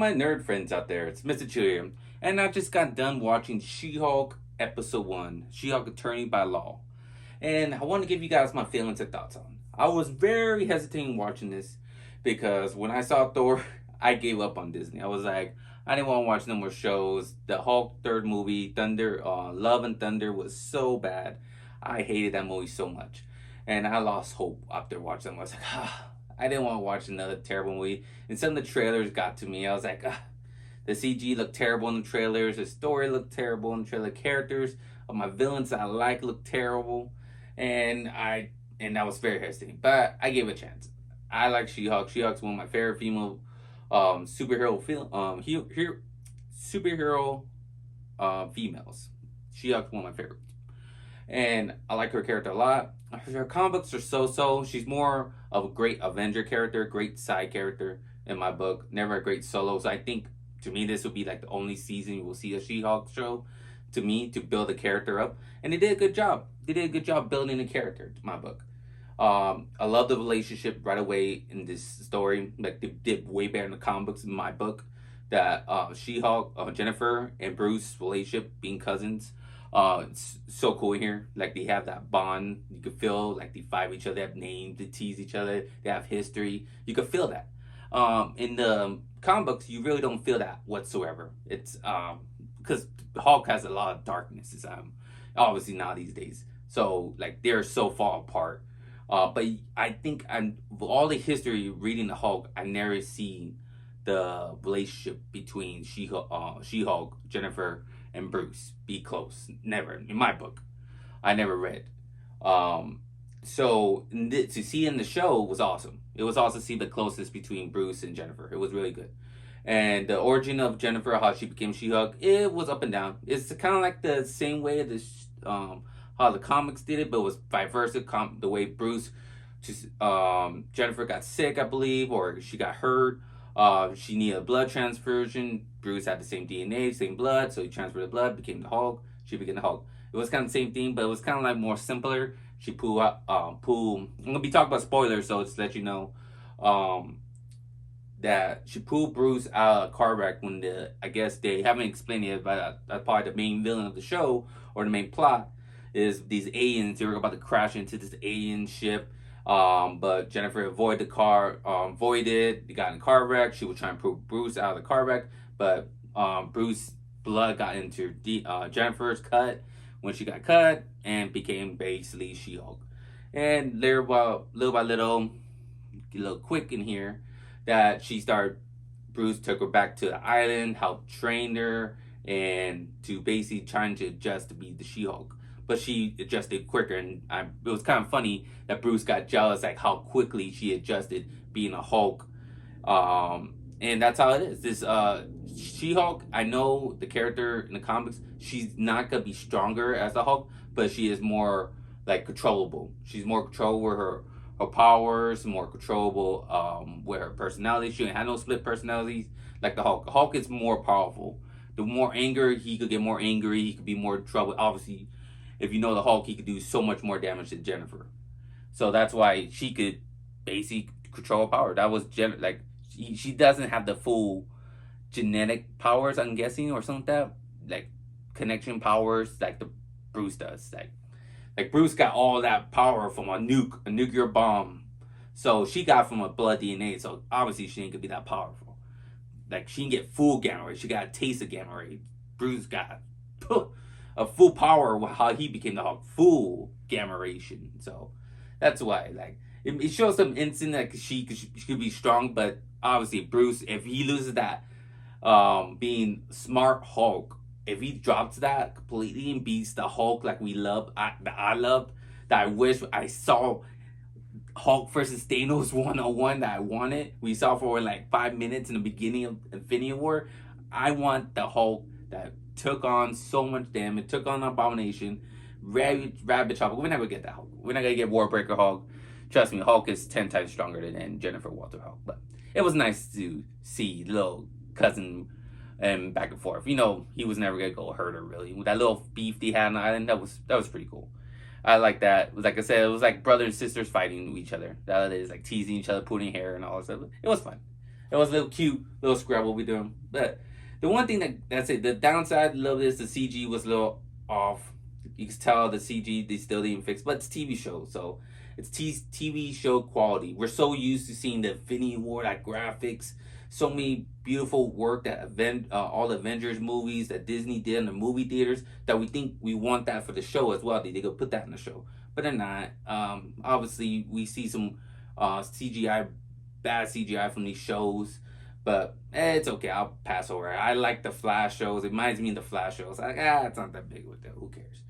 my nerd friends out there, it's Mr. Chill, and I just got done watching She-Hulk Episode 1, She-Hulk Attorney by Law. And I want to give you guys my feelings and thoughts on. I was very hesitating watching this because when I saw Thor, I gave up on Disney. I was like, I didn't want to watch no more shows. The Hulk third movie, Thunder, Love and Thunder, was so bad. I hated that movie so much, and I lost hope after watching them. I was like, I didn't want to watch another terrible movie. And some of the trailers got to me. I was like, the CG looked terrible in the trailers. The story looked terrible in the trailer. Characters of my villains I like looked terrible, and I was very hesitant. But I gave it a chance. I like She-Hulk. She-Hulk's one of my favorite female superhero superhero females. She-Hulk's one of my favorites, and I like her character a lot. Her comic books are so. She's more of a great Avenger character, great side character in my book. Never a great solo. So I think to me this would be like the only season you will see a She-Hulk show. To me, to build the character up, and they did a good job. They did a good job building the character. To my book. I love the relationship right away in this story. Like they did way better in the comic books in my book. That She-Hulk, Jennifer and Bruce relationship being cousins. It's so cool here. Like they have that bond. You can feel like they fight each other, they have names, they tease each other, they have history. You can feel that. In the comic books, you really don't feel that whatsoever. It's because Hulk has a lot of darkness. It's obviously not these days. So like they're so far apart. But I think all the history reading the Hulk, I never see the relationship between She-Hulk, Jennifer, and Bruce be close. Never in my book. I never read. So to see in the show was awesome. It was awesome to see the closeness between Bruce and Jennifer. It was really good. And the origin of Jennifer, how she became She-Hulk, it was up and down. It's kind of like the same way how the comics did it, but it was vice versa. The way Bruce, Jennifer got sick, I believe, or she got hurt. She needed a blood transfusion. Bruce had the same DNA, same blood, so he transferred the blood, became the Hulk. She became the Hulk. It was kind of the same thing, but it was kind of like more simpler. She pulled out, I'm gonna be talking about spoilers, so just to let you know, that she pulled Bruce out of a car wreck when I guess they haven't explained it, but that's probably the main villain of the show or the main plot is these aliens. They were about to crash into this alien ship. But Jennifer avoided the car, avoided. They got in a car wreck. She was trying to pull Bruce out of the car wreck, but Bruce's blood got into Jennifer's cut when she got cut and became basically She-Hulk. And little by little, a little quick in here, that she started. Bruce took her back to the island, helped train her, and to basically trying to adjust to be the She-Hulk. But she adjusted quicker, and it was kind of funny that Bruce got jealous, like how quickly she adjusted being a Hulk. And that's how it is. This She-Hulk, I know the character in the comics, she's not gonna be stronger as a Hulk, but she is more like controllable. She's more controllable with her powers, more controllable with her personality. She didn't have no split personalities like the Hulk. The Hulk is more powerful. The more anger, he could get more angry. He could be more trouble. Obviously, if you know the Hulk, he could do so much more damage than Jennifer. So that's why she could basically control power. That was like she doesn't have the full genetic powers, I'm guessing, or something like that. Like connection powers, like the Bruce does. Like Bruce got all that power from a nuclear bomb. So she got from a blood DNA. So obviously she ain't gonna be that powerful. Like she can get full gamma ray. She got a taste of gamma ray. Bruce got a full power how he became the Hulk, full gamma ration. So that's why like it shows some instant that she could be strong, but obviously Bruce, if he loses that being smart Hulk, if he drops that completely and beats the Hulk like we love, that I loved, that I wish I saw Hulk versus Thanos 1-on-1 that I wanted. We saw for like 5 minutes in the beginning of Infinity War. I want the Hulk that took on so much damage, took on Abomination, Rabbit Chopper. We're not gonna get that Hulk. We're not gonna get Warbreaker Hulk. Trust me, Hulk is 10 times stronger than Jennifer Walter Hulk. But it was nice to see little cousin and back and forth. You know, he was never gonna go hurt her really. With that little beef they had on the island, that was pretty cool. I like that. Like I said, it was like brother and sisters fighting each other. That is like teasing each other, pulling hair and all that stuff. It was fun. It was a little cute, little Scrabble we doing. But the one thing that's it. The downside a little bit is the CG was a little off. You can tell the CG they still didn't fix, but it's TV show, so it's TV show quality. We're so used to seeing the Infinity War, that graphics, so many beautiful work that all the Avengers movies that Disney did in the movie theaters that we think we want that for the show as well. They go put that in the show, but they're not. Obviously, we see some CGI, bad CGI from these shows, but it's okay. I'll pass over it. I like the Flash shows. It reminds me of the Flash shows. Like, it's not that big with it. Who cares?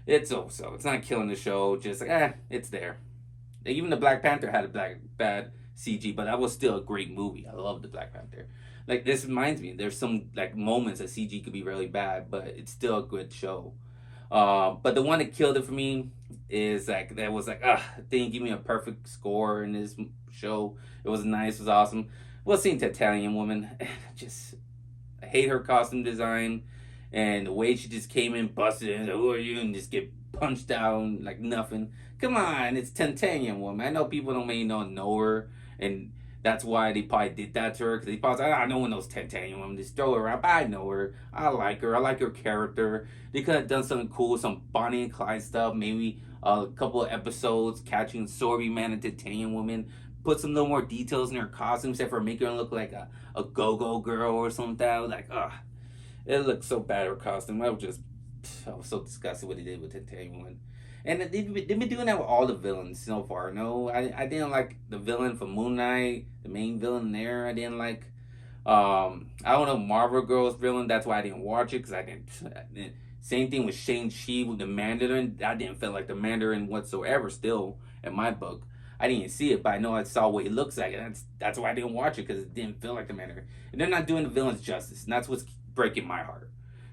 It's so. It's not killing the show. Just like, it's there. Even the Black Panther had a bad CG, but that was still a great movie. I love the Black Panther. Like, this reminds me, there's some like moments that CG could be really bad, but it's still a good show. But the one that killed it for me is like that was like they didn't give me a perfect score in this show. It was nice, it was awesome. Well, seeing Titanium Woman, just I hate her costume design and the way she just came in, busted in, who are you, and just get punched down like nothing. Come on, it's Titanium Woman. I know people don't maybe know her, and that's why they probably did that to her, because they probably said, no one knows Titanium Woman, just throw her around. But I know her. I like her. I like her character. They could have done something cool, some Bonnie and Clyde stuff, maybe a couple of episodes catching Sorby Man and Titanium Woman. Put some little more details in her costume, except for making her look like a go-go girl or something. Like, it looked so bad, her costume. I was so disgusted what they did with Titanium Woman. And they've been doing that with all the villains so far. No, I didn't like the villain from Moon Knight, the main villain there. I didn't like. I don't know, Marvel Girl's villain. That's why I didn't watch it, because I didn't. Same thing with Shang-Chi with the Mandarin. I didn't feel like the Mandarin whatsoever. Still, in my book, I didn't see it, but I know I saw what he looks like, and that's why I didn't watch it, because it didn't feel like the Mandarin. And they're not doing the villains justice, and that's what's breaking my heart.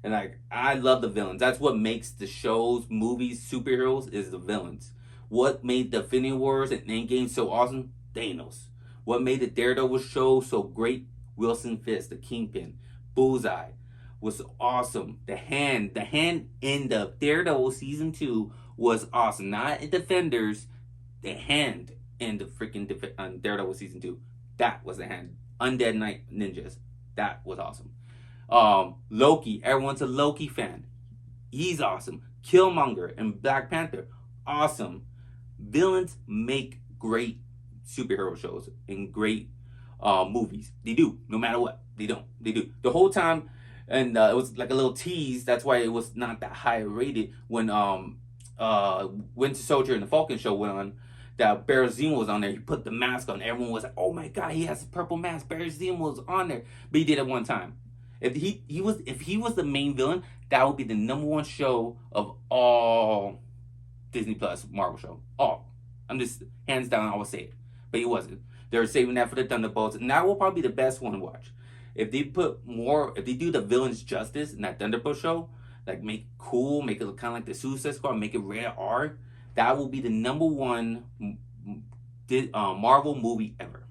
And like, I love the villains. That's what makes the shows, movies, superheroes is the villains. What made the Infinity Wars and Endgame so awesome? Thanos. What made the Daredevil show so great? Wilson Fisk, the Kingpin. Bullseye was awesome. The hand in the Daredevil season 2 was awesome. Not in Defenders, the hand in the freaking Daredevil season 2. That was the hand. Undead Night Ninjas. That was awesome. Loki, everyone's a Loki fan. He's awesome. Killmonger and Black Panther, awesome. Villains make great superhero shows and great movies. They do, no matter what. They do. The whole time, and it was like a little tease. That's why it was not that high rated when Winter Soldier and the Falcon show went on. That Baron Zemo was on there. He put the mask on. Everyone was like, "Oh my god, he has a purple mask." Baron Zemo was on there, but he did it one time. If he was the main villain, that would be the #1 show of all Disney Plus Marvel show. All. I'm just hands down, I would say it. But he wasn't. They're saving that for the Thunderbolts, and that will probably be the best one to watch. If they do the villains justice in that Thunderbolt show, like make it cool, make it look kind of like the Suicide Squad, make it rated R, that will be the #1 Marvel movie ever.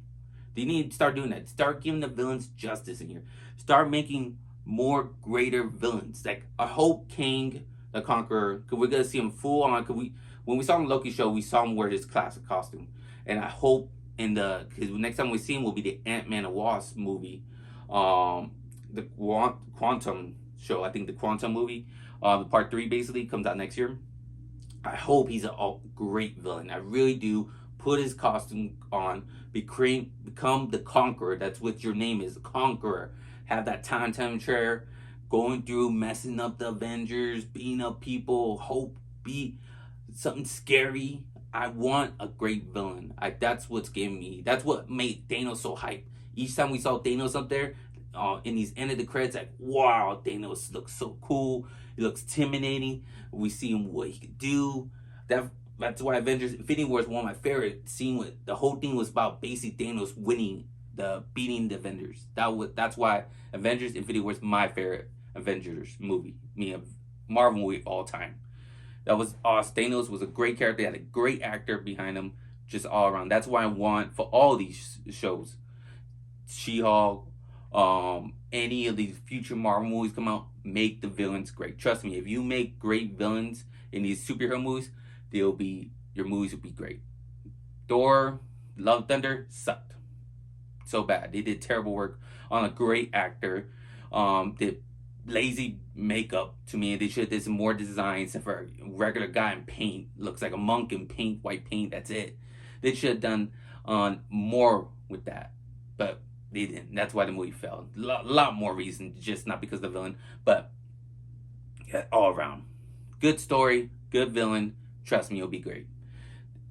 They need to start doing that. Start giving the villains justice in here. Start making more greater villains. Like, I hope Kang the Conqueror, because we're going to see him full on. When we saw him in Loki show, we saw him wear his classic costume. And I hope because next time we see him will be the Ant-Man and Wasp movie. The Quantum show, I think the Quantum movie, the part 3 basically comes out next year. I hope he's a great villain. I really do. Put his costume on, become the Conqueror. That's what your name is, the Conqueror. Have that time chair, going through, messing up the Avengers, beating up people. Be something scary. I want a great villain. That's what's giving me. That's what made Thanos so hype. Each time we saw Thanos up there, in these end of the credits, like, wow, Thanos looks so cool. He looks intimidating. We see him what he could do. That's why Avengers Infinity War is one of my favorite scenes. With the whole thing was about basically Thanos beating the Avengers. That's why Avengers Infinity War is my favorite Avengers movie. Marvel movie of all time. That was awesome. Thanos was a great character. He had a great actor behind him, just all around. That's why I want for all these shows, She-Hulk, any of these future Marvel movies come out, make the villains great. Trust me, if you make great villains in these superhero movies, your movies will be great. Thor, Love Thunder sucked. so bad. They did terrible work on a great actor. Did lazy makeup to me. They should have did some more designs for a regular guy in paint. Looks like a monk in paint, white paint. That's it. They should have done more with that, but they didn't. That's why the movie failed. Lot more reason, just not because of the villain, but yeah, all around. Good story, good villain. Trust me, it'll be great.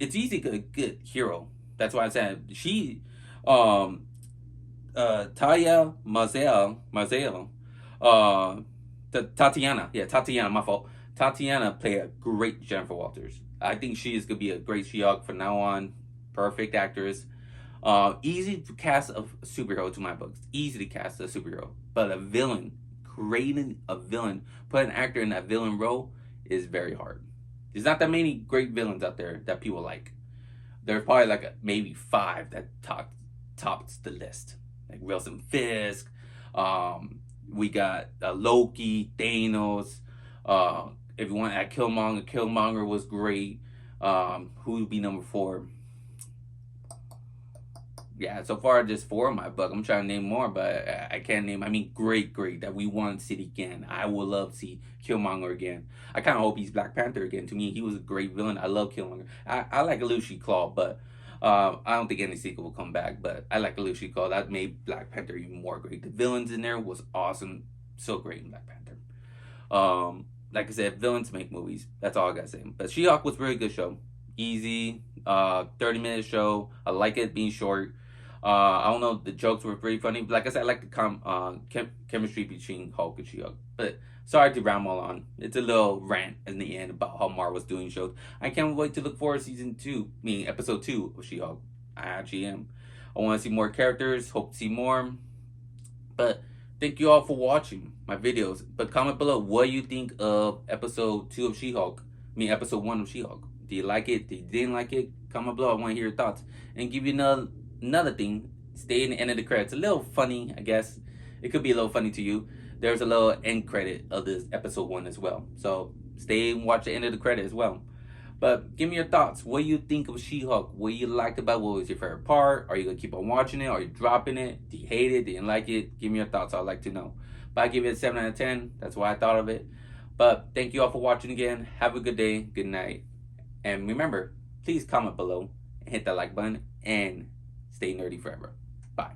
It's easy to good hero. That's why I said she, um, Taya Mazel, uh, Tatiana. Yeah, Tatiana. My fault. Tatiana played a great Jennifer Walters. I think she is gonna be a great She-Hulk from now on. Perfect actress. Easy to cast a superhero to my books. Easy to cast a superhero, but a villain, creating a villain, put an actor in that villain role is very hard. There's not that many great villains out there that people like. There's probably like maybe 5 that tops the list, like Wilson Fisk. We got Loki, Thanos. If you want at Killmonger was great. Who would be number 4? Yeah, so far just 4 in my book. I'm trying to name more, but I can't name. I mean, great that we want to see it again. I would love to see Killmonger again. I kind of hope he's Black Panther again. To me, he was a great villain. I love Killmonger. I like Alushi Claw, but I don't think any sequel will come back. But I like Alushi Claw. That made Black Panther even more great. The villains in there was awesome. So great in Black Panther. Like I said, villains make movies. That's all I gotta say. But She-Hulk was a really good show. Easy, 30-minute show. I like it being short. I don't know, the jokes were pretty funny. Like I said, I like the chemistry between Hulk and She-Hulk. But sorry to ramble on. It's a little rant in the end about how Marvel's doing shows. I can't wait to look forward to season 2, meaning episode 2 of She-Hulk. I actually am. I want to see more characters. Hope to see more. But thank you all for watching my videos. But comment below what you think of episode 2 of She-Hulk. Episode 1 of She-Hulk. Do you like it? Did you didn't like it? Comment below. I want to hear your thoughts. And give you another thing. Stay in the end of the credits. A little funny, I guess. It could be a little funny to you. There's a little end credit of this episode 1 as well. So stay and watch the end of the credit as well. But give me your thoughts. What do you think of She-Hulk? What you liked about it? What was your favorite part? Are you going to keep on watching it? Are you dropping it? Do you hate it? Didn't like it? Give me your thoughts. I'd like to know. But I give it a 7 out of 10. That's why I thought of it. But thank you all for watching again. Have a good day. Good night. And remember, please comment below and hit that like button and stay nerdy forever. Bye.